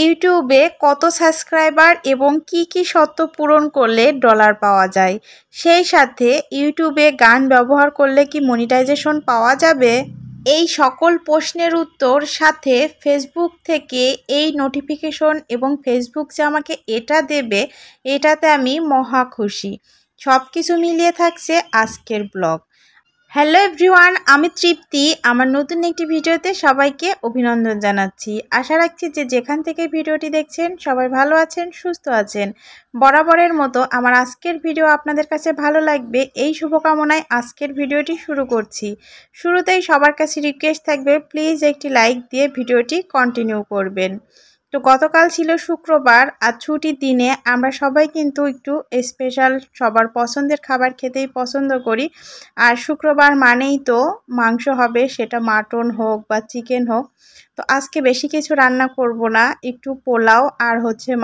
ইউটিউবে কত সাবস্ক্রাইবার এবং কি শর্ত পূরণ করলে ডলার পাওয়া যায়, সেই সাথে ইউটিউবে গান ব্যবহার করলে কি মনিটাইজেশন পাওয়া যাবে, এই সকল প্রশ্নের উত্তর সাথে ফেসবুক থেকে এই নোটিফিকেশন এবং ফেসবুক যে আমাকে এটা দেবে, এটাতে আমি মহা খুশি। সব কিছু মিলিয়ে থাকছে আজকের ব্লগ। হ্যালো এভরিওয়ান, আমি তৃপ্তি। আমার নতুন একটি ভিডিওতে সবাইকে অভিনন্দন জানাচ্ছি। আশা রাখছি যে যেখান থেকে ভিডিওটি দেখছেন সবাই ভালো আছেন, সুস্থ আছেন। বরাবরের মতো আমার আজকের ভিডিও আপনাদের কাছে ভালো লাগবে এই শুভকামনায় আজকের ভিডিওটি শুরু করছি। শুরুতেই সবার কাছে রিকোয়েস্ট থাকবে, প্লিজ একটি লাইক দিয়ে ভিডিওটি কন্টিনিউ করবেন। তো গতকাল ছিল শুক্রবার, আর ছুটির দিনে আমরা সবাই কিন্তু একটু স্পেশাল সবার পছন্দের খাবার খেতেই পছন্দ করি। আর শুক্রবার মানেই তো মাংস হবে, সেটা মাটন হোক বা চিকেন হোক। তো আজকে বেশি কিছু রান্না করব না, একটু পোলাও আর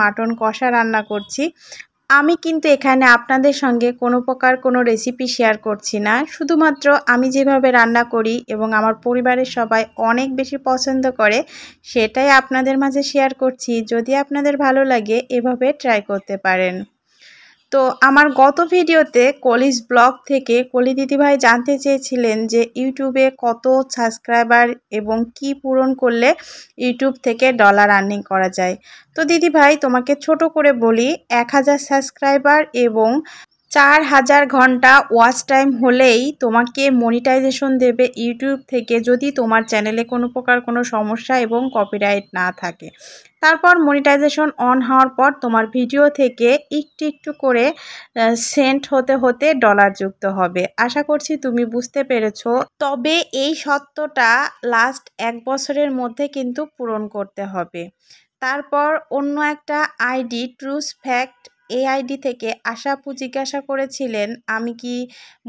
মাটন কষা রান্না করছি। আমি কিন্তু এখানে আপনাদের সঙ্গে কোনো প্রকার কোনো রেসিপি শেয়ার করছি না, শুধুমাত্র আমি যেভাবে রান্না করি এবং আমার পরিবারের সবাই অনেক বেশি পছন্দ করে সেটাই আপনাদের মাঝে শেয়ার করছি। যদি আপনাদের ভালো লাগে এভাবে ট্রাই করতে পারেন। তো আমার গত ভিডিওতে কলিজ ব্লগ থেকে কলি দিদিভাই জানতে চেয়েছিলেন যে ইউটিউবে কত সাবস্ক্রাইবার এবং কি পূরণ করলে ইউটিউব থেকে ডলার আর্নিং করা যায়। তো দিদিভাই, তোমাকে ছোট করে বলি, 1000 সাবস্ক্রাইবার এবং 4000 ঘন্টা ওয়াচ টাইম হলেই তোমাকে মনিটাইজেশন দেবে ইউটিউব থেকে, যদি তোমার চ্যানেলে কোনো প্রকার কোনো সমস্যা এবং কপিরাইট না থাকে। তারপর মনিটাইজেশন অন হওয়ার পর তোমার ভিডিও থেকে একটু করে সেন্ট হতে হতে ডলার যুক্ত হবে। আশা করছি তুমি বুঝতে পেরেছো। তবে এই সত্যটা লাস্ট 1 বছরের মধ্যে কিন্তু পূরণ করতে হবে। তারপর অন্য একটা আইডি ট্রুস ফ্যাক্ট, এই আইডি থেকে আশা আপু জিজ্ঞাসা করেছিলেন আমি কি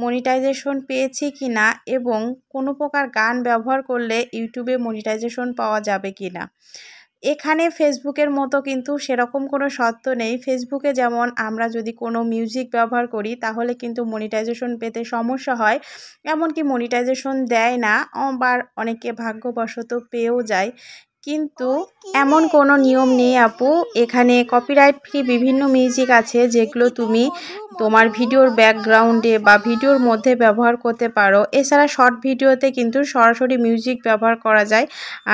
মনিটাইজেশন পেয়েছি কি না এবং কোনো প্রকার গান ব্যবহার করলে ইউটিউবে মনিটাইজেশন পাওয়া যাবে কি না। এখানে ফেসবুকের মতো কিন্তু সেরকম কোনো শর্ত নেই। ফেসবুকে যেমন আমরা যদি কোনো মিউজিক ব্যবহার করি তাহলে কিন্তু মনিটাইজেশন পেতে সমস্যা হয়, এমনকি মনিটাইজেশন দেয় না, আবার অনেকে ভাগ্যবশত পেয়েও যায়। কিন্তু এমন কোনো নিয়ম নেই আপু। এখানে কপিরাইট ফ্রি বিভিন্ন মিউজিক আছে যেগুলো তুমি তোমার ভিডিওর ব্যাকগ্রাউন্ডে বা ভিডিওর মধ্যে ব্যবহার করতে পারো। এছাড়া শর্ট ভিডিওতে কিন্তু সরাসরি মিউজিক ব্যবহার করা যায়,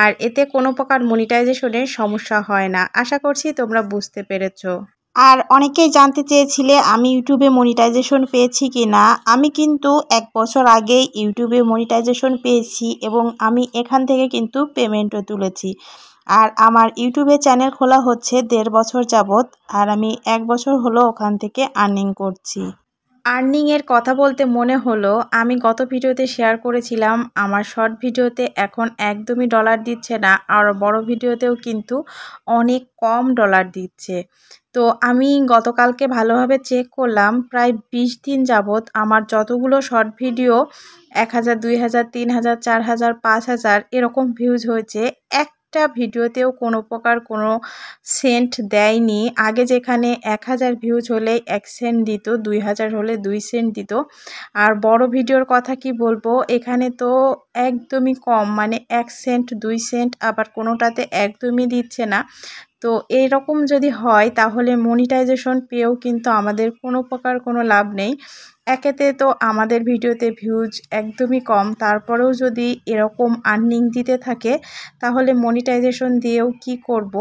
আর এতে কোনো প্রকার মনিটাইজেশনের সমস্যা হয় না। আশা করছি তোমরা বুঝতে পেরেছো। আর অনেকেই জানতে চেয়েছিলে আমি ইউটিউবে মনিটাইজেশন পেয়েছি কি না। আমি কিন্তু 1 বছর আগে ইউটিউবে মনিটাইজেশন পেয়েছি এবং আমি এখান থেকে কিন্তু পেমেন্টও তুলেছি। আর আমার ইউটিউবে চ্যানেল খোলা হচ্ছে 1.5 বছর যাবৎ, আর আমি 1 বছর হলো ওখান থেকে আর্নিং করছি। আর্নিংয়ের কথা বলতে মনে হলো, আমি গত ভিডিওতে শেয়ার করেছিলাম আমার শর্ট ভিডিওতে এখন একদমই ডলার দিচ্ছে না, আর বড় ভিডিওতেও কিন্তু অনেক কম ডলার দিচ্ছে। তো আমি গতকালকে ভালোভাবে চেক করলাম, প্রায় 20 দিন যাবৎ আমার যতগুলো শর্ট ভিডিও 1000, 2000, 3000, 4000, 5000 এরকম ভিউজ হয়েছে, একটা ভিডিওতেও কোনো প্রকার কোনো সেন্ট দেয়নি। আগে যেখানে 1000 ভিউজ হলে 1 সেন্ট দিত, 2000 হলে 2 সেন্ট দিত। আর বড় ভিডিওর কথা কি বলবো, এখানে তো একদমই কম, মানে 1 সেন্ট 2 সেন্ট, আবার কোনোটাতে একদমই দিচ্ছে না। তো এইরকম যদি হয় তাহলে মনিটাইজেশন পেয়েও কিন্তু আমাদের কোনো প্রকার কোনো লাভ নেই। একেতে তো আমাদের ভিডিওতে ভিউজ একদমই কম, তারপরেও যদি এরকম আর্নিং দিতে থাকে তাহলে মনিটাইজেশন দিয়েও কি করব।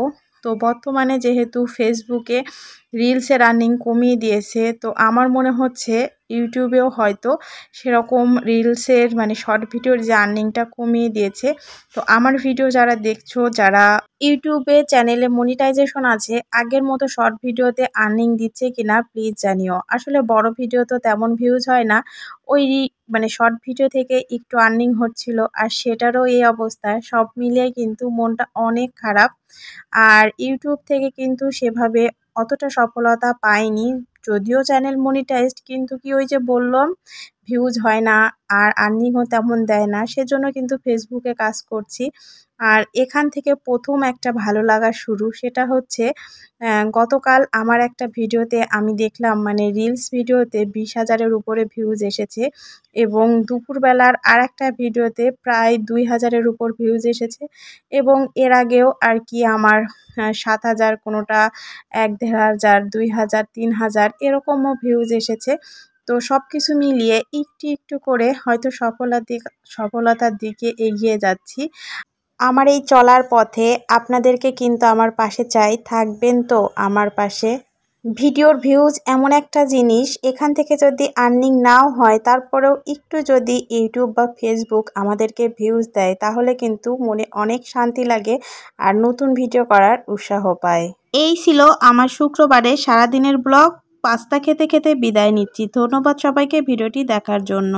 তো বর্তমানে যেহেতু ফেসবুকে রিলসের আর্নিং কমিয়ে দিয়েছে, তো আমার মনে হচ্ছে ইউটিউবেও হয়তো সেরকম রিলসের মানে শর্ট ভিডিওর যে আর্নিংটা কমিয়ে দিয়েছে। তো আমার ভিডিও যারা দেখছো, যারা ইউটিউবে চ্যানেলে মনিটাইজেশন আছে, আগের মতো শর্ট ভিডিওতে আর্নিং দিচ্ছে কিনা প্লিজ জানিও। আসলে বড় ভিডিও তো তেমন ভিউজ হয় না, ওই মানে শর্ট ভিডিও থেকে একটু আর্নিং হচ্ছিল, আর সেটারও এই অবস্থা। সব মিলিয়ে কিন্তু মনটা অনেক খারাপ। আর ইউটিউব থেকে কিন্তু সেভাবে অতটা সফলতা পাইনি, যদিও চ্যানেল মনিটাইজড, কিন্তু কি ওই যে বললাম ভিউজ হয় না আর আর্নিংও তেমন দেয় না, সেজন্য কিন্তু ফেসবুকে কাজ করছি। আর এখান থেকে প্রথম একটা ভালো লাগা শুরু, সেটা হচ্ছে গতকাল আমার একটা ভিডিওতে আমি দেখলাম মানে রিলস ভিডিওতে 20,000-এর উপরে ভিউজ এসেছে এবং দুপুরবেলার আরেকটা ভিডিওতে প্রায় 2,000-এর উপর ভিউজ এসেছে এবং এর আগেও আর কি আমার 7,000, কোনোটা 1,500, 2,000, 3,000 এরকমও ভিউজ এসেছে। তো সব কিছু মিলিয়ে একটু একটু করে হয়তো সফলতার দিকে এগিয়ে যাচ্ছি। আমার এই চলার পথে আপনাদেরকে কিন্তু আমার পাশে চাই, থাকবেন তো আমার পাশে। ভিডিওর ভিউজ এমন একটা জিনিস, এখান থেকে যদি আর্নিং নাও হয় তারপরেও একটু যদি ইউটিউব বা ফেসবুক আমাদেরকে ভিউজ দেয় তাহলে কিন্তু মনে অনেক শান্তি লাগে আর নতুন ভিডিও করার উৎসাহ পায়। এই ছিল আমার শুক্রবারে সারাদিনের ব্লগ। পাস্তা খেতে খেতে বিদায় নিচ্ছি। ধন্যবাদ সবাইকে ভিডিওটি দেখার জন্য।